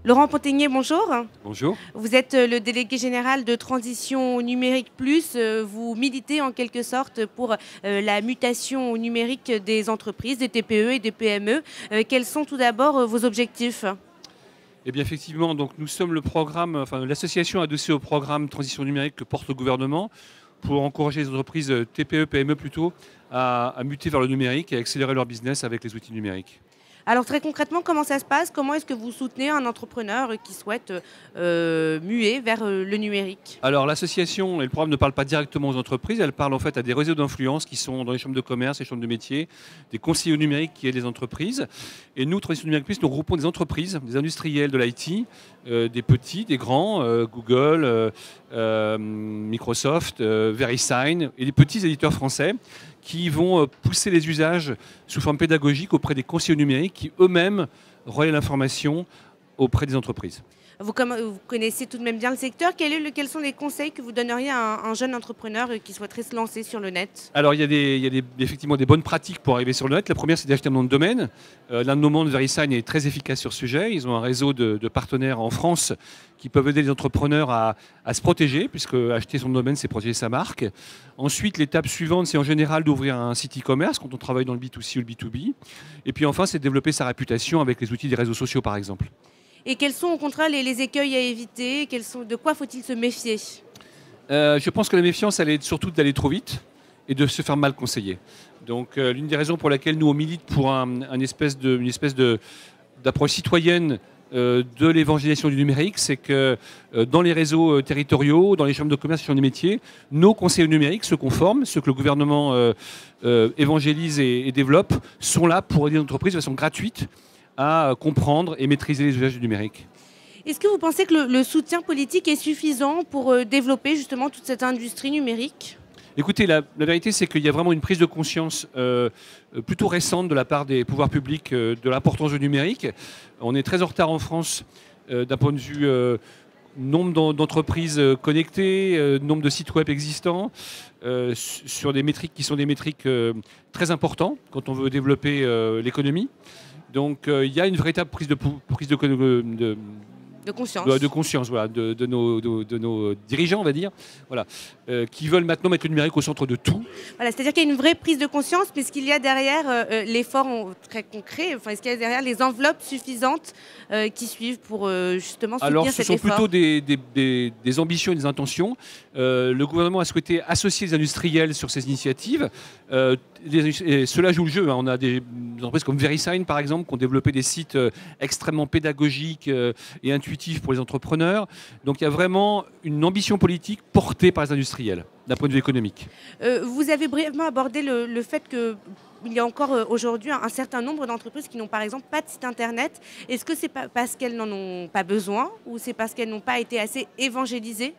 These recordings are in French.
Laurent Ponteigné, bonjour. Bonjour. Vous êtes le délégué général de Transition Numérique Plus. Vous militez en quelque sorte pour la mutation numérique des entreprises, des TPE et des PME. Quels sont tout d'abord vos objectifs ? Eh bien, effectivement, donc nous sommes l'association adossée au programme Transition numérique que porte le gouvernement pour encourager les entreprises TPE, PME plutôt, à muter vers le numérique et à accélérer leur business avec les outils numériques. Alors très concrètement, comment ça se passe? Comment est-ce que vous soutenez un entrepreneur qui souhaite muer vers le numérique? Alors l'association et le programme ne parlent pas directement aux entreprises, elles parlent en fait à des réseaux d'influence qui sont dans les chambres de commerce, les chambres de métiers, des conseillers au numérique qui aident les entreprises. Et nous, Transition numérique plus, nous regroupons des entreprises, des industriels de l'IT, des petits, des grands, Google, Microsoft, VeriSign, et des petits éditeurs français qui vont pousser les usages sous forme pédagogique auprès des conseillers numériques qui eux-mêmes relaient l'information auprès des entreprises. Vous connaissez tout de même bien le secteur. Quels sont les conseils que vous donneriez à un jeune entrepreneur qui souhaiterait se lancer sur le net? Alors il y a effectivement des bonnes pratiques pour arriver sur le net. La première, c'est d'acheter un nom de domaine. L'un de nos membres, VeriSign, est très efficace sur ce sujet. Ils ont un réseau de partenaires en France qui peuvent aider les entrepreneurs à se protéger, puisque acheter son domaine, c'est protéger sa marque. Ensuite, l'étape suivante, c'est en général d'ouvrir un site e-commerce quand on travaille dans le B2C ou le B2B. Et puis enfin, c'est de développer sa réputation avec les outils des réseaux sociaux, par exemple. Et quels sont au contraire les écueils à éviter? De quoi faut-il se méfier? Je pense que la méfiance, elle est surtout d'aller trop vite et de se faire mal conseiller. Donc l'une des raisons pour laquelle nous on milite pour une espèce d'approche citoyenne de l'évangélisation du numérique, c'est que dans les réseaux territoriaux, dans les chambres de commerce, les chambres de métiers, nos conseillers numériques, ceux qu'on forme, ceux que le gouvernement évangélise et développe, sont là pour aider les entreprises de façon gratuite à comprendre et maîtriser les usages du numérique. Est-ce que vous pensez que le soutien politique est suffisant pour développer justement toute cette industrie numérique? Écoutez, la vérité, c'est qu'il y a vraiment une prise de conscience plutôt récente de la part des pouvoirs publics de l'importance du numérique. On est très en retard en France d'un point de vue nombre d'entreprises connectées, nombre de sites web existants, sur des métriques qui sont des métriques très importantes quand on veut développer l'économie. Donc il y a une véritable prise de conscience voilà, de nos dirigeants, on va dire, voilà, qui veulent maintenant mettre le numérique au centre de tout. Voilà, c'est-à-dire qu'il y a une vraie prise de conscience, mais est-ce qu'il y a derrière l'effort très concret, est-ce qu'il y a derrière les enveloppes suffisantes qui suivent pour justement soutenir cet effort? Alors ce sont plutôt des ambitions et des intentions. Le gouvernement a souhaité associer les industriels sur ces initiatives. Cela joue le jeu. On a des entreprises comme VeriSign, par exemple, qui ont développé des sites extrêmement pédagogiques et intuitifs pour les entrepreneurs. Donc il y a vraiment une ambition politique portée par les industriels, d'un point de vue économique. Vous avez brièvement abordé le fait qu'il y a encore aujourd'hui un certain nombre d'entreprises qui n'ont par exemple pas de site internet. Est-ce que c'est parce qu'elles n'en ont pas besoin ou c'est parce qu'elles n'ont pas été assez évangélisées?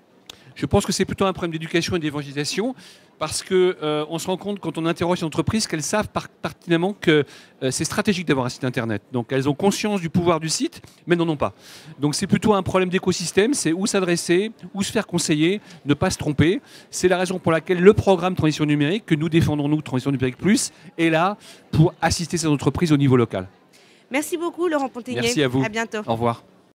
Je pense que c'est plutôt un problème d'éducation et d'évangélisation parce qu'on se rend compte quand on interroge les entreprises qu'elles savent pertinemment que c'est stratégique d'avoir un site internet. Donc elles ont conscience du pouvoir du site, mais n'en ont pas. Donc c'est plutôt un problème d'écosystème, c'est où s'adresser, où se faire conseiller, ne pas se tromper. C'est la raison pour laquelle le programme Transition numérique, que nous défendons, nous, Transition numérique plus, est là pour assister ces entreprises au niveau local. Merci beaucoup Laurent Ponteigné. Merci à vous. À bientôt. Au revoir.